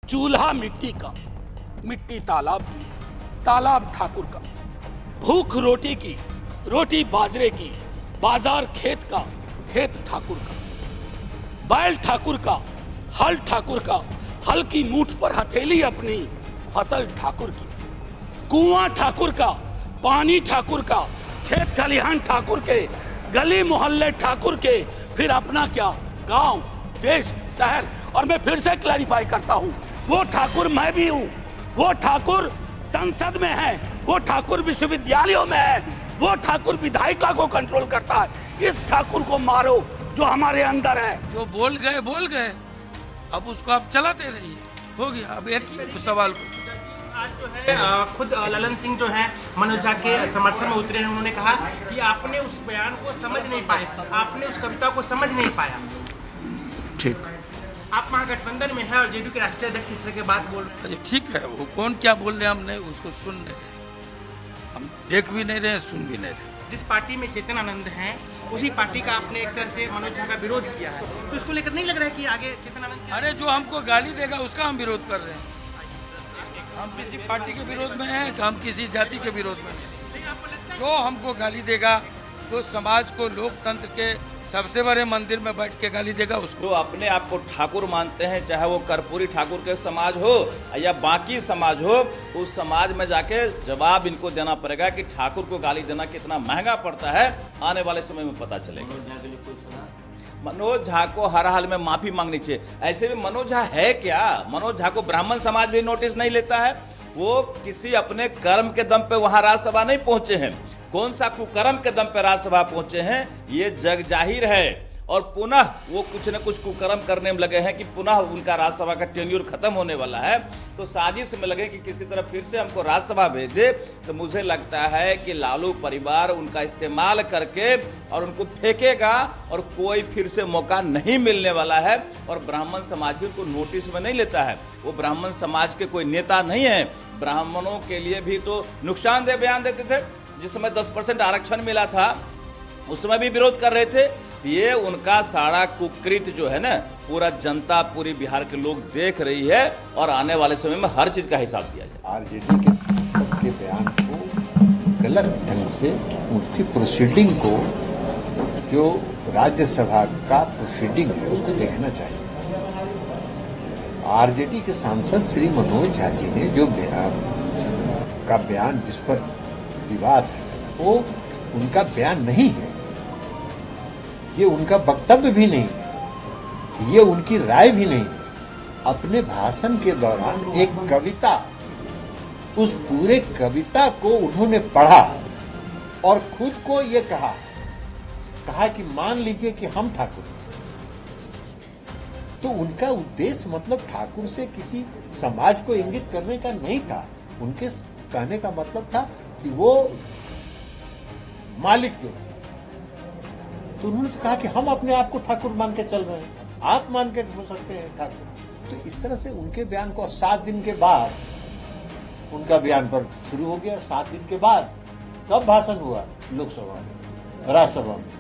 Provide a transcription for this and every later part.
चूल्हा मिट्टी का, मिट्टी तालाब की, तालाब ठाकुर का, भूख रोटी की, रोटी बाजरे की, बाजार खेत का, खेत ठाकुर का, बैल ठाकुर का, हल ठाकुर का, हल की मूठ पर हथेली अपनी, फसल ठाकुर की, कुआं ठाकुर का, पानी ठाकुर का, खेत खलिहान ठाकुर के, गली मोहल्ले ठाकुर के, फिर अपना क्या, गांव, देश, शहर। और मैं फिर से क्लैरिफाई करता हूं, वो ठाकुर मैं भी हूं, वो ठाकुर संसद में है, वो ठाकुर विश्वविद्यालयों में है, वो ठाकुर विधायिका को कंट्रोल करता है। इस ठाकुर को मारो जो हमारे अंदर है। जो बोल गए, अब उसको आप चलाते रहिए, हो गया। अब एक ही सवाल को आज जो है खुद ललन सिंह जो है मनोज झा के समर्थन में उतरे हैं। उन्होंने कहा कि आपने उस बयान को समझ नहीं पाए, आपने उस कविता को समझ नहीं पाया। ठीक, आप महागठबंधन में है और जेडीयू के राष्ट्रीय अध्यक्ष इस तरह की बात बोल रहे हैं। ठीक है, वो कौन क्या बोल रहे हैं हम नहीं उसको सुन नहीं रहे, हम देख भी नहीं रहे, सुन भी नहीं रहे। जिस पार्टी में चेतन आनंद हैं, उसी पार्टी का आपने एक तरह से मनोज झा का विरोध किया है, तो इसको लेकर नहीं लग रहा है कि आगे चेतन आनंद? अरे जो हमको गाली देगा उसका हम विरोध कर रहे हैं। हम किसी पार्टी के विरोध में हैं तो हम किसी जाति के विरोध में हैं। जो हमको गाली देगा, जो समाज को लोकतंत्र के सबसे बड़े मंदिर में बैठ के गाली देगा उसको। जो अपने आप को ठाकुर मानते हैं, चाहे वो कर्पूरी ठाकुर के समाज हो या बाकी समाज हो, उस समाज में जाके जवाब इनको देना पड़ेगा कि ठाकुर को गाली देना कितना महंगा पड़ता है। आने वाले समय में पता चलेगा। मनोज झा को हर हाल में माफी मांगनी चाहिए। ऐसे में मनोज झा है क्या? मनोज झा को ब्राह्मण समाज भी नोटिस नहीं लेता है। वो किसी अपने कर्म के दम पे वहां राज्यसभा नहीं पहुंचे हैं। कौन सा कुकर्म के दम पे राज्यसभा पहुंचे हैं ये जग जाहिर है। और पुनः वो कुछ न कुछ कुकर्म करने में लगे हैं कि पुनः उनका राज्यसभा का टेन्योर खत्म होने वाला है, तो साजिश में लगे कि किसी तरह फिर से हमको राज्यसभा भेज दे। तो मुझे लगता है कि लालू परिवार उनका इस्तेमाल करके और उनको फेंकेगा और कोई फिर से मौका नहीं मिलने वाला है। और ब्राह्मण समाज भी उनको नोटिस में नहीं लेता है। वो ब्राह्मण समाज के कोई नेता नहीं है। ब्राह्मणों के लिए भी तो नुकसानदेह बयान देते थे। जिस समय 10% आरक्षण मिला था उस समय भी विरोध कर रहे थे। ये उनका सारा कुकृत जो है ना, पूरा जनता, पूरी बिहार के लोग देख रही है और आने वाले समय में हर चीज का हिसाब दिया जाए। आरजेडी के सबके बयान को गलत ढंग से, उनकी प्रोसीडिंग को, जो राज्यसभा का प्रोसीडिंग है उसको देखना चाहिए। आरजेडी के सांसद श्री मनोज झा जी ने जो बयान जिस पर विवाद है वो उनका बयान नहीं है, ये उनका वक्तव्य भी नहीं है, ये उनकी राय भी नहीं है। अपने भाषण के दौरान एक कविता, उस पूरे कविता को उन्होंने पढ़ा और खुद को ये कहा कि मान लीजिए कि हम ठाकुर हैं। तो उनका उद्देश्य मतलब ठाकुर से किसी समाज को इंगित करने का नहीं था। उनके कहने का मतलब था कि वो मालिक जो है, तो उन्होंने तो कहा कि हम अपने आप को ठाकुर मान के चल रहे हैं, आप मान के हो सकते हैं ठाकुर। तो इस तरह से उनके बयान को 7 दिन के बाद उनका बयान पर शुरू हो गया। 7 दिन के बाद कब भाषण हुआ लोकसभा में, राज्यसभा में,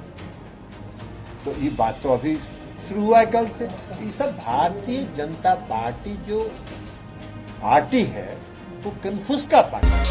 तो ये बात तो अभी शुरू हुआ है कल से। ये सब भारतीय जनता पार्टी जो पार्टी है वो कन्फ्यूज का पार्टी।